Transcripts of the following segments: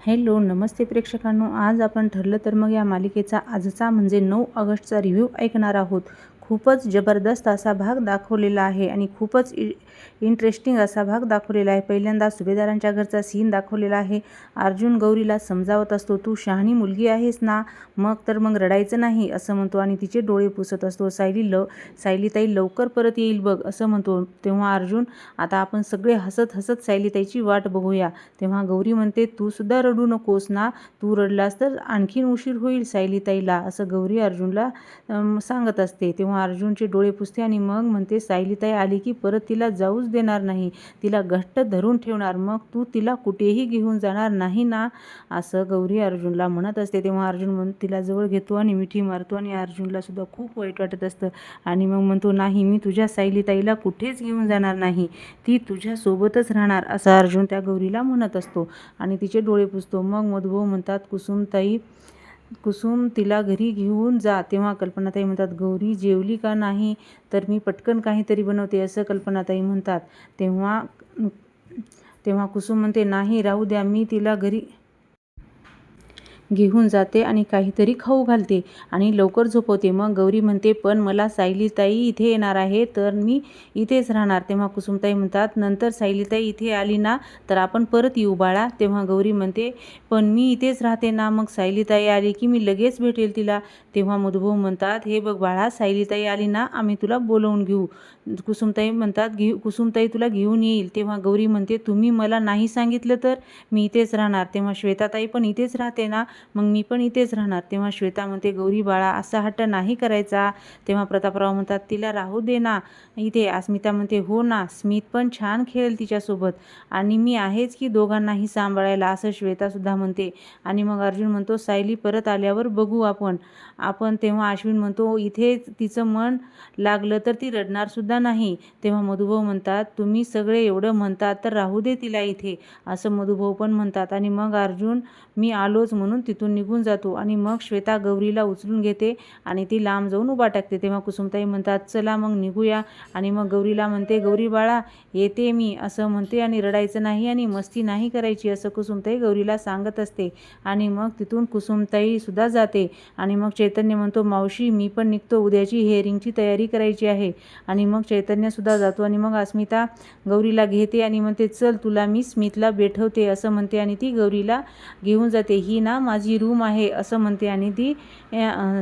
Hello नमस्ते प्रेक्षकांनो, आज आपण ठरलं तर मग या मालिकेचा आजचा म्हणजे 9 ऑगस्टचा रिव्ह्यू ऐकणार आहोत. खूपच जबरदस्त असा भाग दाखवलेला आहे आणि खूपच इंटरेस्टिंग असा भाग दाखवलेला आहे. पहिल्यांदा सुभेदारांच्या घरचा सीन दाखवलेला आहे. अर्जुन गौरीला समजावत असतो, तू शहाणी मुलगी आहेस ना, मग रडायचं नाही असं म्हणतो आणि तिचे डोळे पुसत असतो. सायलीताई लवकर परत येईल बघ असं म्हणतो. तेव्हा अर्जुन, आता आपण सगळे हसत हसत सायलीताईची वाट बघूया. तेव्हा गौरी म्हणते, तू सुद्धा रडू नकोस ना, तू रडलास तर आणखीन उशीर होईल सायलीताईला असं गौरी अर्जुनला सांगत असते. तेव्हा अर्जुनचे डोळे पुसते आणि मग म्हणते, सायलीताई आली की परत तिला जाऊच देणार नाही, तिला घट्ट धरून ठेवणार, मग तू तिला कुठेही घेऊन जाणार नाही ना असं गौरी अर्जुनला म्हणत असते. तेव्हा अर्जुन तिला जवळ घेतो आणि मिठी मारतो आणि अर्जुनला सुद्धा खूप वाईट वाटत असतं आणि मग म्हणतो, नाही, मी तुझ्या सायलीताईला कुठेच घेऊन जाणार नाही, ती तुझ्यासोबतच राहणार असं अर्जुन त्या गौरीला म्हणत असतो आणि तिचे डोळे पुसतो. मग मधुभाऊ म्हणतात, कुसुम तिला घरी घेऊन जा. तेव्हा कल्पनाताई म्हणतात, गौरी जेवली का नाही, तर मी पटकन काहीतरी बनवते असं कल्पनाताई म्हणतात. तेव्हा कुसुम म्हणते, नाही राहू द्या, मी तिला घरी घेऊन जाते आणि काहीतरी खाऊ घालते आणि लवकर झोपवते. मग गौरी म्हणते, पण मला सायलीताई इथे येणार आहे तर मी इथेच राहणार. तेव्हा कुसुमताई म्हणतात, नंतर सायलीताई इथे आली ना तर आपण परत येऊ बाळा. तेव्हा गौरी म्हणते, पण मी इथेच राहते ना, मग सायलीताई आली की मी लगेच भेटेल तिला. तेव्हा मधुभाऊ म्हणतात, हे बघ बाळा, सायलीताई आली ना आम्ही तुला बोलवून घेऊ. कुसुमताई म्हणतात, कुसुमताई तुला घेऊन येईल. तेव्हा गौरी म्हणते, तुम्ही मला नाही सांगितलं तर मी इथेच राहणार. तेव्हा श्वेताताई पण इथेच राहते ना, मग मी पण इथेच राहणार. तेव्हा श्वेता म्हणते, गौरी बाळा, असा हट्ट नाही करायचा. तेव्हा प्रतापराव म्हणतात, तिला राहू दे ना इथे. अस्मिता म्हणते, हो ना, स्मित पण छान खेळेल तिच्यासोबत आणि मी आहेच की दोघांनाही सांभाळायला असं श्वेतासुद्धा म्हणते. आणि मग अर्जुन म्हणतो, सायली परत आल्यावर बघू आपण. तेव्हा अश्विन म्हणतो, इथे तिचं मन लागलं तर ती रडणार सुद्धा नाही. तेव्हा मधुभाऊ म्हणतात, तुम्ही सगळे एवढं म्हणतात तर राहू दे तिला इथे असं मधुभाऊ पण म्हणतात. आणि मग अर्जुन, मी आलोच म्हणून तिथून निघून जातो आणि मग श्वेता गौरीला उचलून घेते आणि ती लांब जाऊन उभा टाकते. तेव्हा कुसुमताई म्हणतात, चला मग निघूया. आणि मग गौरीला म्हणते, गौरी बाळा, येते मी असं म्हणते आणि रडायचं नाही आणि मस्ती नाही करायची असं कुसुमताई गौरीला सांगत असते. आणि मग तिथून कुसुमताई सुद्धा जाते. आणि मग चैतन्य म्हणतो, मावशी मी पण निघतो, उद्याची हिअरिंगची तयारी करायची आहे. आणि मग चैतन्यसुद्धा जातो. आणि मग अस्मिता गौरीला घेते आणि म्हणते, चल तुला मी स्मितला भेटवते असं म्हणते आणि ती गौरीला घेऊन जाते. ही ना माझी रूम आहे असं म्हणते आणि ती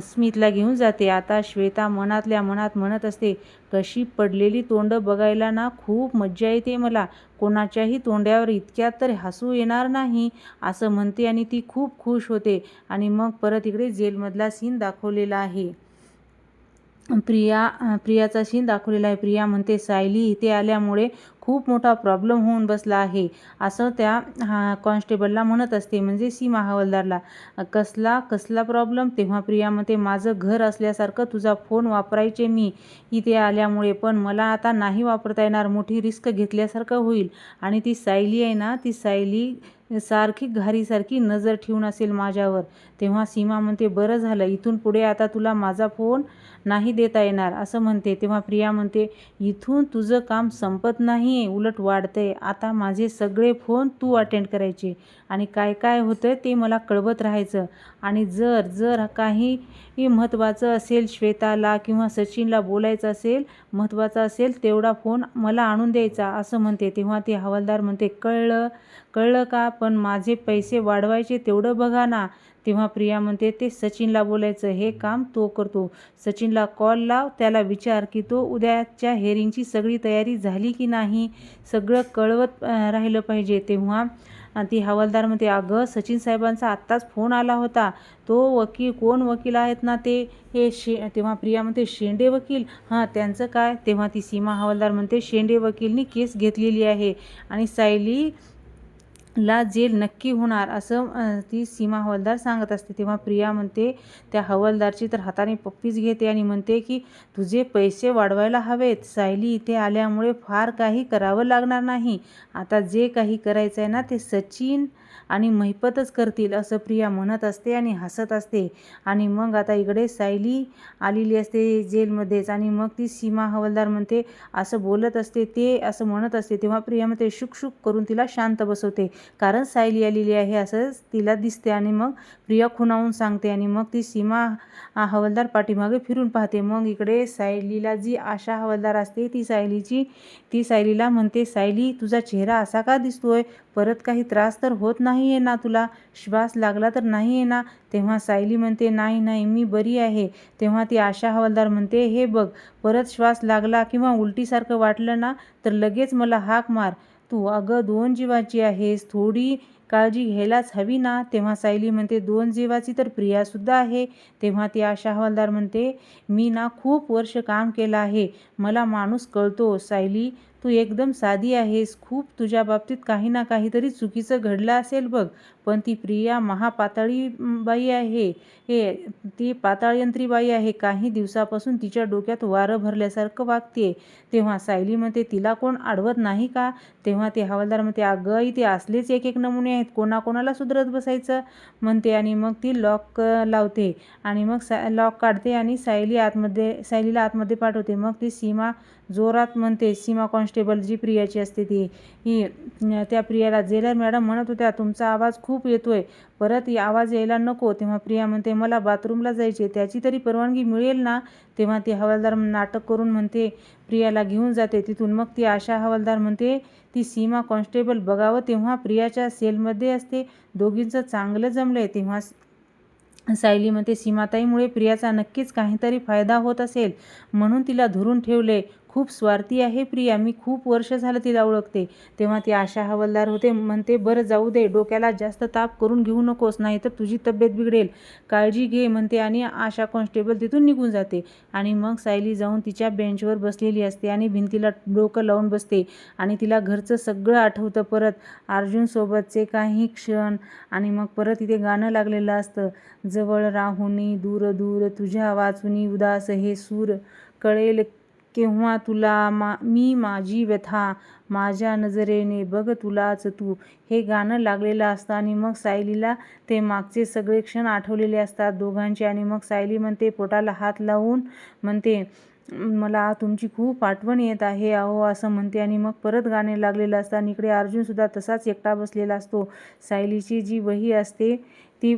स्मितला घेऊन जाते. आता श्वेता मनातल्या मनात म्हणत असते, कशी पडलेली तोंड बघायला ना खूप मज्जा येते मला, कोणाच्याही तोंड्यावर इतक्यात तर हसू येणार नाही असं म्हणते आणि ती खूप खुश होते. आणि मग परत इकडे जेलमधला सीन दाखवलेला आहे. प्रियाचा सीन दाखवलेला आहे. प्रिया म्हणते, सायली इथे आल्यामुळे खूप मोठा प्रॉब्लेम होऊन बसला आहे असं त्या कॉन्स्टेबलला म्हणत असते, म्हणजे सीमा हवालदारला. कसला प्रॉब्लेम? तेव्हा प्रिया म्हणते, माझं घर असल्यासारखं तुझा फोन वापरायचे मी इथे आल्यामुळे, पण मला आता नाही वापरता येणार, मोठी रिस्क घेतल्यासारखं होईल. आणि ती सायली आहे ना, ती सायली सारखी घारीसारखी नजर ठेवून असेल माझ्यावर. तेव्हा सीमा म्हणते, बरं झालं, इथून पुढे आता तुला माझा फोन नाही देता येणार असं म्हणते. तेव्हा प्रिया म्हणते, इथून तुझं काम संपत नाही, उलट वाढतंय. आता माझे सगळे फोन तू अटेंड करायचे आणि काय काय होतं ते मला कळवत राहायचं. आणि जर काही महत्त्वाचं असेल, श्वेताला किंवा सचिनला बोलायचं असेल, महत्त्वाचं असेल, तेवढा फोन मला आणून द्यायचा असं म्हणते. तेव्हा ते हवालदार म्हणते, कळलं का, पण माझे पैसे वाढवायचे तेवढं बघा ना. तेव्हा प्रिया म्हणते, ते सचिनला बोलायचं, हे काम तो करतो. सचिनला कॉल लाव, त्याला विचार की तो उद्याच्या हेअरिंगची सगळी तयारी झाली की नाही, सगळं कळवत राहिलं पाहिजे. तेव्हा ती हवालदार म्हणते, अगं सचिन साहेबांचा आत्ताच फोन आला होता, तो कोण वकील आहेत ना ते तेव्हा प्रिया म्हणते, शेंडे वकील, हां त्यांचं काय? तेव्हा ती सीमा हवालदार म्हणते, शेंडे वकीलनी केस घेतलेली आहे आणि सायली ला जेल नक्की होणार असं ती सीमा हवालदार सांगत असते. तेव्हा प्रिया म्हणते, त्या हवालदारची तर हाताने पप्पीच घेते आणि म्हणते की तुझे पैसे वाढवायला हवेत, सायली इथे आल्यामुळे फार काही करावं लागणार नाही, आता जे काही करायचं आहे ना ते सचिन आणि महिपतच करतील असं प्रिया म्हणत असते आणि हसत असते. आणि मग आता इकडे सायली आलेली असते जेलमध्येच आणि मग ती सीमा हवालदार म्हणते, असं बोलत असते ते, असं म्हणत असते. तेव्हा प्रिया म्हणते, शुक शुक करून तिला शांत बसवते. कारण सायली आलेली आहे असं तिला दिसते. आणि मग प्रिया खुणावून सांगते आणि मग ती सीमा हवालदार पाठीमागे फिरून पाहते. मग इकडे सायलीला जी आशा हवालदार असते ती सायलीला म्हणते, सायली तुझा चेहरा असा का दिसतोय? परत काही त्रास तर होत नाही आहे ना तुला? श्वास लागला तर नाही आहे ना? तेव्हा सायली म्हणते, नाही नाही मी बरी आहे. तेव्हा ती आशा हवालदार म्हणते, हे बघ परत श्वास लागला किंवा उलटीसारखं वाटलं ना तर लगेच मला हाक मार. तू अगं 2 जीवाची आहेस, थोडी काळजी घ्यायलाच हवी ना? तेव्हा सायली म्हणते, 2 जीवाची तर प्रियासुद्धा आहे. तेव्हा ती आशा हवालदार म्हणते, मी ना खूप वर्ष काम केलं आहे, मला माणूस कळतो. सायली तू एकदम साधी आहेस, खूप तुझ्या बाबतीत काही ना काहीतरी चुकीचं घडलं असेल बघ. पण ती प्रिया महापातळी बाई आहे, ती पाताळयंत्री बाई आहे. काही दिवसापासून तिच्या डोक्यात वारं भरल्यासारखं वागते. तेव्हा सायली म्हणते, तिला कोण अडवत नाही का? तेव्हा ते हवालदार म्हणते, अगं इथे असलेच एक एक नमुने आहेत, कोणाकोणाला सुधरत बसायचं म्हणते. आणि मग ती लॉक लावते आणि मग लॉक काढते आणि सायलीला आतमध्ये पाठवते. मग ती सीमा जोरात म्हणते, सीमा कॉन्स्टेबल जी प्रियाची असते त्या प्रियाला, जेलर मॅडम म्हणत होत्या तुमचा आवाज खूप येतोय, परत आवाज यायला नको. तेव्हा प्रिया म्हणते, मला बाथरूमला जायचे, त्याची तरी परवानगी मिळेल ना? तेव्हा ती हवालदार नाटक करून म्हणते प्रियाला घेऊन जाते तिथून. मग ती आशा हवालदार म्हणते, ती सीमा कॉन्स्टेबल बघावं तेव्हा प्रियाच्या सेलमध्ये असते, दोघींचं चांगलं जमलंय. तेव्हा सायली म्हणते, सीमाताईमुळे प्रियाचा नक्कीच काहीतरी फायदा होत असेल म्हणून तिला धरून ठेवले. खूप स्वार्थी आहे प्रिया, मी खूप वर्ष झालं तिला ओळखते. तेव्हा ती आशा हवालदार म्हणते, बरं जाऊ दे, डोक्याला जास्त ताप करून घेऊ नकोस, नाही तर तुझी तब्येत बिघडेल, काळजी घे म्हणते. आणि आशा कॉन्स्टेबल तिथून निघून जाते. आणि मग सायली जाऊन तिच्या बेंचवर बसलेली असते आणि भिंतीला डोकं लावून बसते आणि तिला घरचं सगळं आठवतं, परत अर्जुनसोबतचे काही क्षण. आणि मग परत इथे गाणं लागलेलं असतं, जवळ राहुनी दूर दूर तुझ्या वाचुनी उदास हे सूर, कळेल केव्हा तुला मी माझी व्यथा, माझ्या नजरेने बघ तुलाच तू, हे गाणं लागलेलं असतं. आणि मग सायलीला ते मागचे सगळे क्षण आठवलेले असतात दोघांचे. आणि मग सायली म्हणते, पोटाला हात लावून म्हणते, मला तुमची खूप आठवण येत आहे अहो असं म्हणते. आणि मग परत गाणे लागलेलं असतं आणि इकडे अर्जुनसुद्धा तसाच एकटा बसलेला असतो. सायलीची जी वही असते ती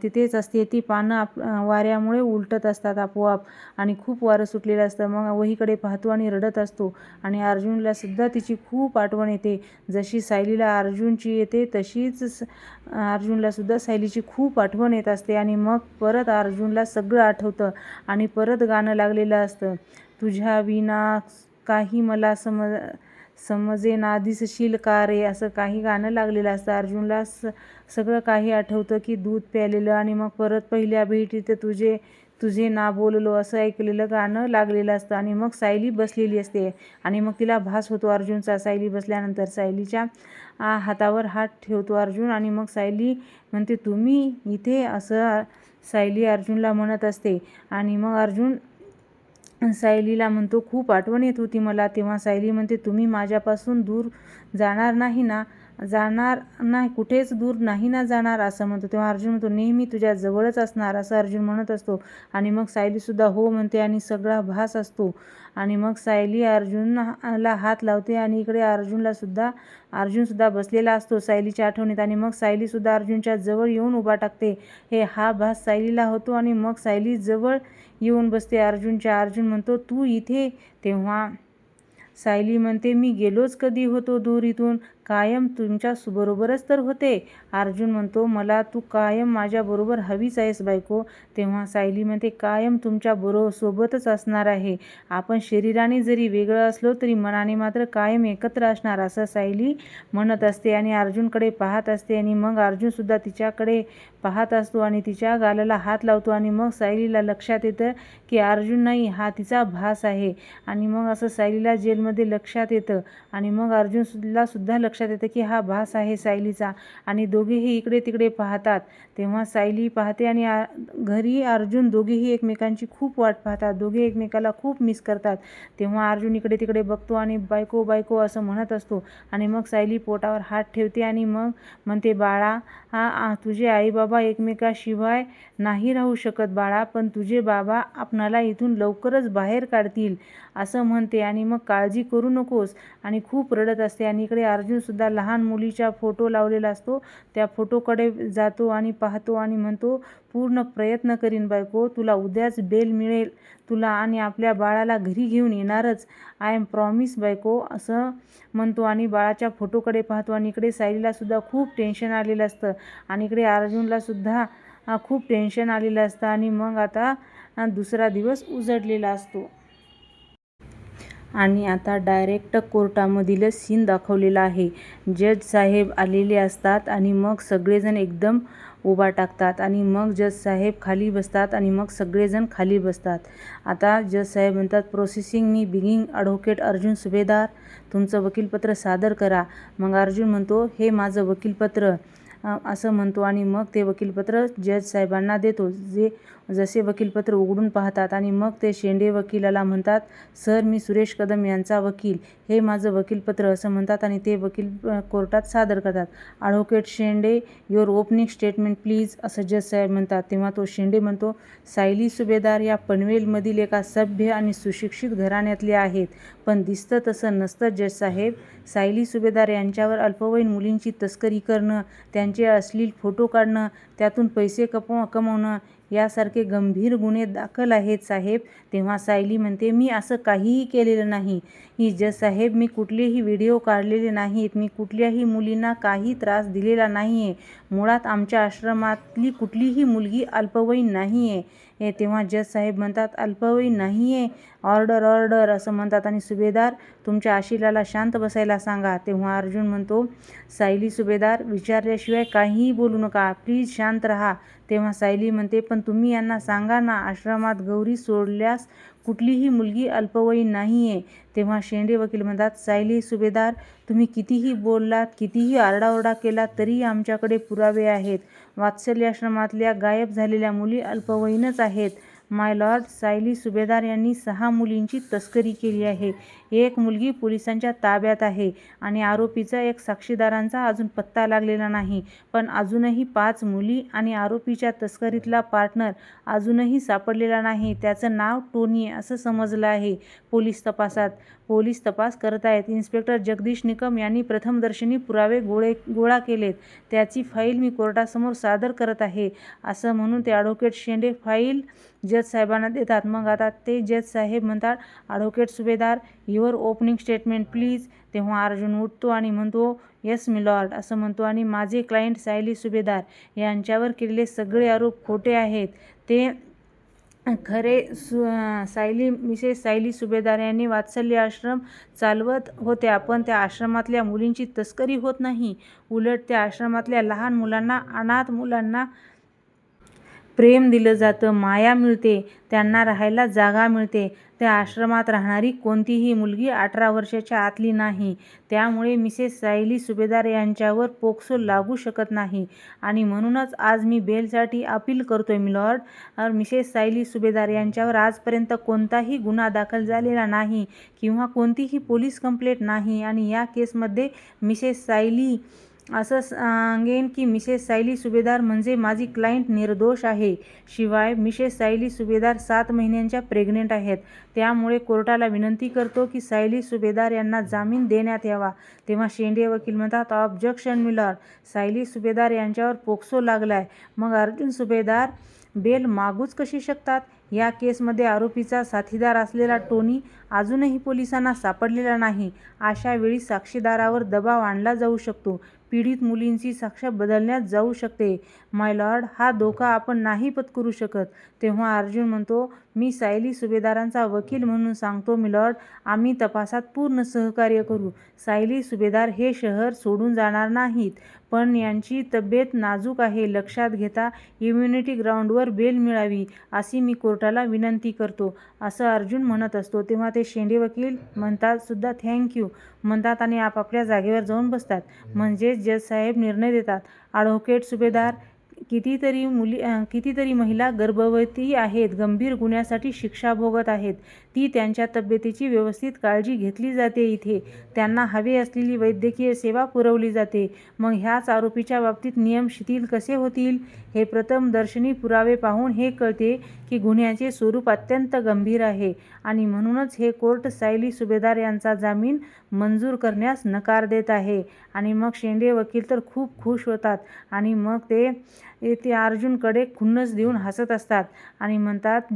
तिथेच असते, ती पानं वाऱ्यामुळे उलटत असतात आपोआप आणि खूप वारं सुटलेलं असतं. मग वहीकडे पाहतो आणि रडत असतो. आणि अर्जुनला सुद्धा तिची खूप आठवण येते, जशी सायलीला अर्जुनची येते तशीच अर्जुनला सुद्धा सायलीची खूप आठवण येत असते. आणि मग परत अर्जुनला सगळं आठवतं आणि परत गाणं लागलेलं असतं, तुझ्या विना काही मला समजेना दिसशील का रे, असं काही गाणं लागलेलं असतं. अर्जुनला सगळं काही आठवतं की दूध प्यालेलं आणि मग परत पहिल्या भेटीत तुझे ना बोललो असं ऐकलेलं गाणं लागलेलं असतं. आणि मग सायली बसलेली असते आणि मग तिला भास होतो अर्जुनचा. सायली बसल्यानंतर सायलीच्या हातावर हात ठेवतो अर्जुन आणि मग सायली म्हणते, तुम्ही इथे, असं सायली अर्जुनला म्हणत असते. आणि मग अर्जुन सायलीला म्हणतो, खूप आठवण येत होती मला. तेव्हा सायली म्हणते, तुम्ही माझ्यापासून दूर जाणार नाही ना? जाणार नाही, कुठेच दूर नाही ना जाणार असं म्हणतो. तेव्हा अर्जुन म्हणतो, नेहमी तुझ्या जवळच असणार असं अर्जुन म्हणत असतो. आणि मग सायलीसुद्धा हो म्हणते आणि सगळा भास असतो. आणि मग सायली अर्जुनला हात लावते आणि इकडे अर्जुनसुद्धा बसलेला असतो सायलीच्या आठवणीत. आणि मग सायलीसुद्धा अर्जुनच्या जवळ येऊन उभा टाकते. हा भास सायलीला होतो आणि मग सायली जवळ येऊन बसते अर्जुनच्या. अर्जुन म्हणतो, तू इथे? तेव्हा सायली म्हणते, मी गेलोच कधी होतो दूर इथून, कायम तुमच्या बरोबरच तर होते. अर्जुन म्हणतो, मला तू कायम माझ्याबरोबर हवीच आहेस बायको. तेव्हा सायली म्हणते, कायम तुमच्या सोबतच असणार आहे. आपण शरीराने जरी वेगळं असलो तरी मनाने मात्र कायम एकत्र असणार असं सायली म्हणत असते आणि अर्जुनकडे पाहत असते. आणि मग अर्जुनसुद्धा तिच्याकडे पाहत असतो आणि तिच्या गालाला हात लावतो. आणि मग सायलीला लक्षात येतं की अर्जुन नाही, हा तिचा भास आहे. आणि मग असं सायलीला जेलमध्ये लक्षात येतं. आणि मग अर्जुनला सुद्धा लक्षात येतं की हा भास आहे सायलीचा. आणि दोघेही इकडे तिकडे पाहतात. तेव्हा सायली पाहते आणि घरी अर्जुन, दोघेही एकमेकांची खूप वाट पाहतात, दोघे एकमेकाला खूप मिस करतात. तेव्हा अर्जुन इकडे तिकडे बघतो आणि बायको बायको असं म्हणत असतो. आणि मग सायली पोटावर हात ठेवते आणि मग म्हणते, बाळा, तुझे आईबाबा एकमेकाशिवाय नाही राहू शकत बाळा, पण तुझे बाबा आपणाला इथून लवकरच बाहेर काढतील असं म्हणते. आणि मग काळजी करू नकोस. आणि खूप रडत असते. आणि इकडे अर्जुन सुद्धा लहान मुलीचा फोटो लावलेला असतो. त्या फोटोकडे जातो आणि पाहतो आणि म्हणतो, पूर्ण प्रयत्न करीन बायको, तुला उद्याच बेल मिळेल, तुला आणि आपल्या बाळाला घरी घेऊन येणारच, आय एम प्रॉमिस बायको, असं म्हणतो आणि बाळाच्या फोटोकडे पाहतो. आणि इकडे सायलीला सुद्धा खूप टेन्शन आलेलं असतं आणि इकडे अर्जुनला सुद्धा खूप टेन्शन आलेलं असतं. आणि मग आता दुसरा दिवस उजडलेला असतो आणि आता डायरेक्ट कोर्टामधील सीन दाखवलेला आहे. जज साहेब आलेले असतात आणि मग सगळेजण एकदम उभा टाकतात आणि मग जज साहेब खाली बसतात आणि मग सगळेजण खाली बसतात. आता जज साहेब म्हणतात, प्रोसेसिंग मी बिगिंग ॲडव्होकेट अर्जुन सुभेदार, तुमचं वकीलपत्र सादर करा. मग अर्जुन म्हणतो, हे माझं वकीलपत्र, असं म्हणतो आणि मग ते वकीलपत्र जज साहेबांना देतो. जसे वकीलपत्र उघडून पाहतात आणि मग ते शेंडे वकिलाला म्हणतात, सर मी सुरेश कदम यांचा वकील, हे माझं वकीलपत्र, असं म्हणतात आणि ते वकील कोर्टात सादर करतात. Advocate Shende, your opening statement please, असं जज साहेब म्हणतात. तेव्हा तो शेंडे म्हणतो, सायली सुभेदार या पनवेलमधील एका सभ्य आणि सुशिक्षित घराण्यातले आहेत, पण दिसतं तसं नसतं जज साहेब. सायली सुभेदार यांच्यावर अल्पवयीन मुलींची तस्करी करणं, त्यांचे अश्लील फोटो काढणं, त्यातून पैसे कमवणं यासारखे गंभीर गुन्हे दाखल आहेत साहेब. तेव्हा सायली म्हणते, मी असं काहीही केलेलं नाही जज साहेब, मी कुठलेही व्हिडिओ काढलेले नाहीत, मी कुठल्याही मुलींना काही त्रास दिलेला नाही आहे, मुळात आमच्या आश्रमातली कुठलीही मुलगी अल्पवयीन नाही आहे. तेव्हा जज साहेब म्हणतात, अल्पवयीन नाही आहे, ऑर्डर ऑर्डर, असं म्हणतात आणि सुभेदार तुमच्या आशिलाला शांत बसायला सांगा. तेव्हा अर्जुन म्हणतो, सायली सुभेदार विचारल्याशिवाय काहीही बोलू नका, प्लीज शांत राहा. तेव्हा सायली म्हणते, पण तुम्ही यांना सांगा ना, आश्रमात गौरी सोडल्यास कुठलीही मुलगी अल्पवयीन नाही आहे. तेव्हा शेंडे वकील म्हणतात, सायली सुभेदार तुम्ही कितीही बोललात, कितीही आरडाओरडा केलात तरी आमच्याकडे पुरावे आहेत. वात्सल्याश्रमातल्या गायब झालेल्या मुली अल्पवयीनच आहेत. माय लॉर्ड, सायली सुभेदार यांनी 6 मुलींची तस्करी केली आहे. एक मुलगी पोलिसांच्या ताब्यात आहे आणि आरोपीचा एक साक्षीदारांचा अजून पत्ता लागलेला नाही. पण अजूनही 5 मुली आणि आरोपीच्या तस्करीतला पार्टनर अजूनही सापडलेला नाही. त्याचं नाव टोनी असं समजलं आहे. पोलीस तपास करत आहेत. इन्स्पेक्टर जगदीश निकम यांनी प्रथमदर्शनी पुरावे गोळा केलेत. त्याची फाईल मी कोर्टासमोर सादर करत आहे, असं म्हणून ते ॲडव्होकेट शेंडे फाईल जज साहेबांना देतात. मग आता ते जज साहेब म्हणतात, ॲडव्होकेट सुभेदार युअर ओपनिंग स्टेटमेंट प्लीज. तेव्हा अर्जुन उठतो आणि म्हणतो, येस मी लॉर्ड, असं म्हणतो आणि माझे क्लायंट सायली सुभेदार यांच्यावर केलेले सगळे आरोप खोटे आहेत. ते खरे मिसेस सायली सुभेदार यांनी वात्सल्य आश्रम चालवत होत्या, पण त्या आश्रमातल्या मुलींची तस्करी होत नाही. उलट त्या आश्रमातल्या लहान मुलांना, अनाथ मुलांना प्रेम दिलं जातं, माया मिळते, त्यांना राहायला जागा मिळते. त्या आश्रमात राहणारी कोणतीही मुलगी 18 वर्षाच्या आतली नाही. त्यामुळे मिसेस सायली सुभेदार यांच्यावर पोक्सो लागू शकत नाही आणि म्हणूनच आज मी बेलसाठी अपील करतोय मिलॉर्ड. मिसेस सायली सुभेदार यांच्यावर आजपर्यंत कोणताही गुन्हा दाखल झालेला नाही किंवा कोणतीही पोलीस कंप्लेंट नाही आणि या केसमध्ये मिसेस सायली असं सांगेन की मिसेस सायली सुभेदार म्हणजे माझी क्लायंट निर्दोष आहे. शिवाय मिसेस सायली सुभेदार 7 महिन्यांच्या प्रेग्नेंट आहेत. त्यामुळे कोर्टाला विनंती करतो की सायली सुभेदार यांना जामीन देण्यात यावा. तेव्हा शेंडे वकील म्हणतात, ऑब्जेक्शन मिलॉर्ड, सायली सुभेदार यांच्यावर पोक्सो लागलाय, मग अर्जुन सुभेदार बेल मागूच कशी शकतात? या केसमध्ये आरोपीचा साथीदार असलेला टोनी अजूनही पोलिसांना सापडलेला नाही. अशा वेळी साक्षीदारावर दबाव आणला जाऊ शकतो. पीडित मुलींची साक्ष बदलण्यात जाऊ शकते. माय लॉर्ड, हा धोका आपण नाही पत्करू शकत. तेव्हा अर्जुन म्हणतो, मी सायली सुभेदारांचा वकील म्हणून सांगतो मिलॉर्ड, आम्ही तपासात पूर्ण सहकार्य करू. सायली सुभेदार हे शहर सोडून जाणार नाहीत, पण यांची तब्येत नाजूक आहे. लक्षात घेता इम्युनिटी ग्राउंडवर बेल मिळावी अशी मी कोर्टाला विनंती करतो, असं अर्जुन म्हणत असतो. तेव्हा ते शेंडे वकील म्हणतात सुद्धा थँक्यू म्हणतात आणि आपापल्या जागेवर जाऊन बसतात. म्हणजे जज साहेब निर्णय देतात, ॲडव्होकेट सुभेदार कितीतरी महिला गर्भवती आहेत, गंभीर गुन्ह्यासाठी शिक्षा भोगत आहेत. ती त्यांच्या तब्येतीची व्यवस्थित काळजी घेतली जाते. इथे त्यांना हवी असलेली वैद्यकीय सेवा पुरवली जाते. मग ह्याच आरोपीच्या बाबतीत नियम शिथिल कसे होतील? हे प्रथमदर्शनी पुरावे पाहून हे कळते की गुन्ह्याचे स्वरूप अत्यंत गंभीर आहे आणि म्हणूनच हे कोर्ट सायली सुभेदार यांचा जामीन मंजूर करण्यास नकार देत आहे. आणि मग शेंडे वकील तर खूप खुश होतात आणि मग ते अर्जुनकडे खुन्नस देऊन हसत असतात आणि म्हणतात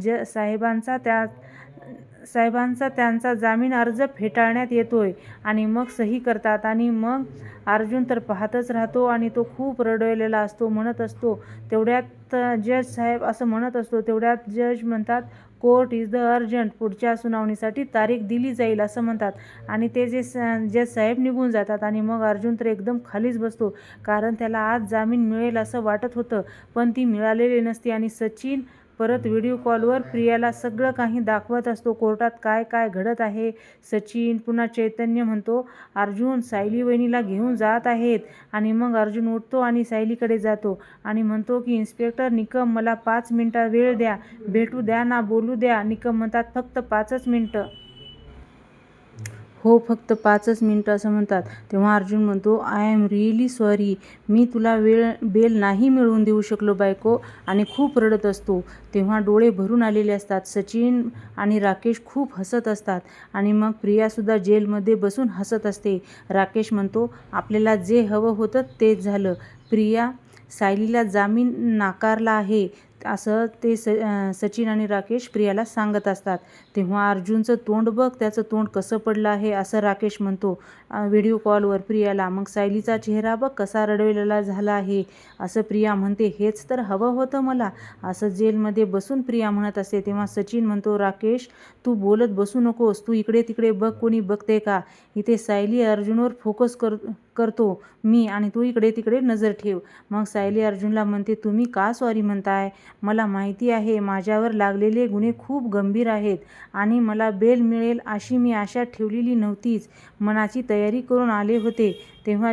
साहेबांचा त्यांचा जामीन अर्ज फेटाळण्यात येतोय. आणि मग सही करतात आणि मग अर्जुन तर पाहतच राहतो आणि तो खूप रडलेला असतो. म्हणत असतो तेवढ्यात जज साहेब असं म्हणत असतो तेवढ्यात जज म्हणतात कोर्ट इज द अर्जंट, पुढच्या सुनावणीसाठी तारीख दिली जाईल असं म्हणतात. आणि ते जज साहेब निघून जातात आणि मग अर्जुन तर एकदम खालीच बसतो, कारण त्याला आज जामीन मिळेल असं वाटत होतं, पण ती मिळालेली नसते. आणि सचिन परत व्हिडिओ कॉलवर प्रियाला सगळं काही दाखवत असतो, कोर्टात काय काय घडत आहे. सचिन पुन्हा चैतन्य म्हणतो अर्जुन सायली वहिनीला घेऊन जात आहेत. आणि मग अर्जुन उठतो आणि सायलीकडे जातो आणि म्हणतो की इन्स्पेक्टर निकम मला 5 मिनिटं वेळ द्या, भेटू द्या ना, बोलू द्या. निकम म्हणतात फक्त 5च मिनिटं. हो फक्त 5च मिनिटं असं म्हणतात. तेव्हा अर्जुन म्हणतो आय एम रिअली सॉरी, मी तुला बेल नाही मिळवून देऊ शकलो बायको, आणि खूप रडत असतो. तेव्हा डोळे भरून आलेले असतात. सचिन आणि राकेश खूप हसत असतात आणि मग प्रियासुद्धा जेलमध्ये बसून हसत असते. राकेश म्हणतो आपल्याला जे हवं होतं तेच झालं, प्रिया सायलीला जामीन नाकारला आहे असं ते सचिन आणि राकेश प्रियाला सांगत असतात. तेव्हा अर्जुनचं तोंड बघ, त्याचं तोंड कसं पडलं आहे असं राकेश म्हणतो व्हिडिओ कॉलवर प्रियाला. मग सायलीचा चेहरा बघ कसा रडवेलेला झाला आहे असं प्रिया म्हणते. हेच तर हवं होतं मला असं जेलमध्ये बसून प्रिया म्हणत असते. तेव्हा सचिन म्हणतो राकेश तू बोलत बसू नकोस, तू इकडे तिकडे बघ, कोणी बघते का? इथे सायली अर्जुनवर फोकस करतो मी आणि तू इकडे तिकडे नजर ठेव. मग सायली अर्जुनला म्हणते तुम्ही का सॉरी म्हणताय? मला माहिती आहे माझ्यावर लागलेले गुन्हे खूप गंभीर आहेत आणि मला बेल मिळेल अशी मी आशा ठेवलेली नव्हतीच, मनाची तयारी करून आले होते. तेव्हा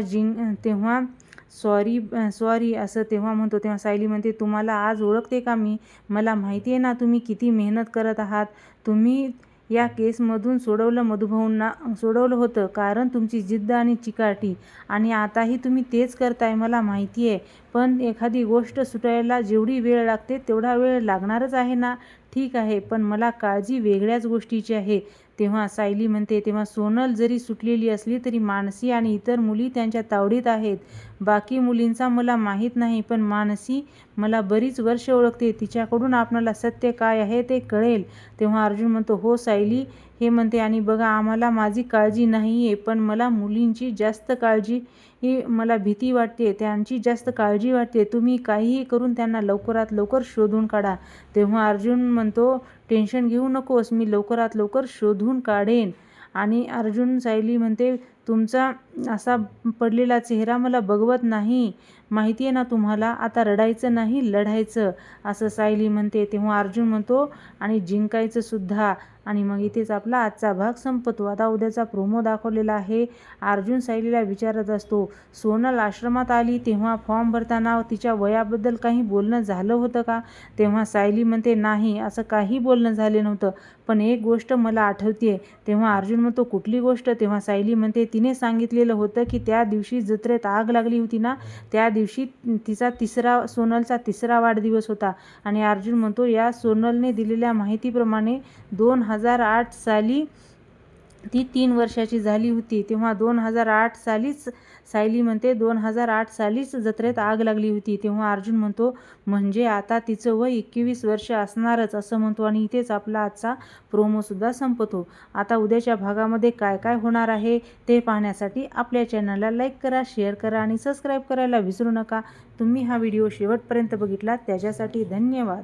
सॉरी असं तेव्हा म्हणतो. तेव्हा सायली म्हणते तुम्हाला आज ओळखते का मी? मला माहिती आहे ना तुम्ही किती मेहनत करत आहात. तुम्ही या केसमधून सोडवलं होतं कारण तुमची जिद्द आणि चिकाटी, आणि आताही तुम्ही तेच करताय मला माहिती आहे. पण एखादी गोष्ट सुटायला जेवढी वेळ लागते तेवढा वेळ लागणारच आहे ना. ठीक आहे, पण मला काळजी वेगळ्याच गोष्टीची आहे. तेव्हा सायली म्हणते तेव्हा सोनल जरी सुटलेली असली तरी मानसी आणि इतर मुली त्यांच्या तावडीत आहेत. बाकी मुलींचा मला माहीत नाही, पण मानसी मला बरीच वर्ष ओळखते, तिच्याकडून आपणाला सत्य काय आहे ते कळेल. तेव्हा अर्जुन म्हणतो हो सायली हे म्हणते आणि बघा आम्हाला माझी काळजी नाही आहे, पण मला मुलींची जास्त काळजी मला भीती वाटते, त्यांची जास्त काळजी वाटते. तुम्ही काहीही करून त्यांना लवकरात लवकर शोधून काढा. तेव्हा अर्जुन म्हणतो टेन्शन घेऊ नकोस, मी लवकरात लवकर शोधून काढेन. आणि अर्जुन सायली म्हणते तुमचा असा पडलेला चेहरा मला बघवत नाही, माहिती आहे ना तुम्हाला. आता रडायचं नाही लढायचं असं सायली म्हणते. तेव्हा अर्जुन म्हणतो आणि जिंकायचं सुद्धा. आणि मग इथेच आपला आजचा भाग संपतो. आता उद्याचा प्रोमो दाखवलेला आहे. अर्जुन सायलीला विचारत असतो सोनल आश्रमात आली तेव्हा फॉर्म भरताना तिच्या वयाबद्दल काही बोलणं झालं होतं का? तेव्हा सायली म्हणते नाही असं काही बोलणं झाले नव्हतं, पण एक गोष्ट मला आठवते. तेव्हा अर्जुन म्हणतो कुठली गोष्ट? तेव्हा सायली म्हणते तिने सांगितलेलं होतं की त्या दिवशी जत्रेत आग लागली होती ना, त्या दिवशी सोनलचा 3रा वाढदिवस होता. आणि अर्जुन म्हणतो या सोनलने दिलेल्या माहितीप्रमाणे 2008 साली ती 3 वर्षाची झाली होती. तेव्हा 2008 सालीच सायली म्हणते 2008 सालीच जत्रेत आग लागली होती. तेव्हा अर्जुन म्हणतो म्हणजे आता तिचं वय 21 वर्ष असणारच असं म्हणतो. आणि इथेच आपला आजचा प्रोमोसुद्धा संपतो. आता उद्याच्या भागामध्ये काय काय होणार आहे ते पाहण्यासाठी आपल्या चॅनलला लाईक करा, शेअर करा आणि सबस्क्राईब करायला विसरू नका. तुम्ही हा व्हिडिओ शेवटपर्यंत बघितला त्याच्यासाठी धन्यवाद.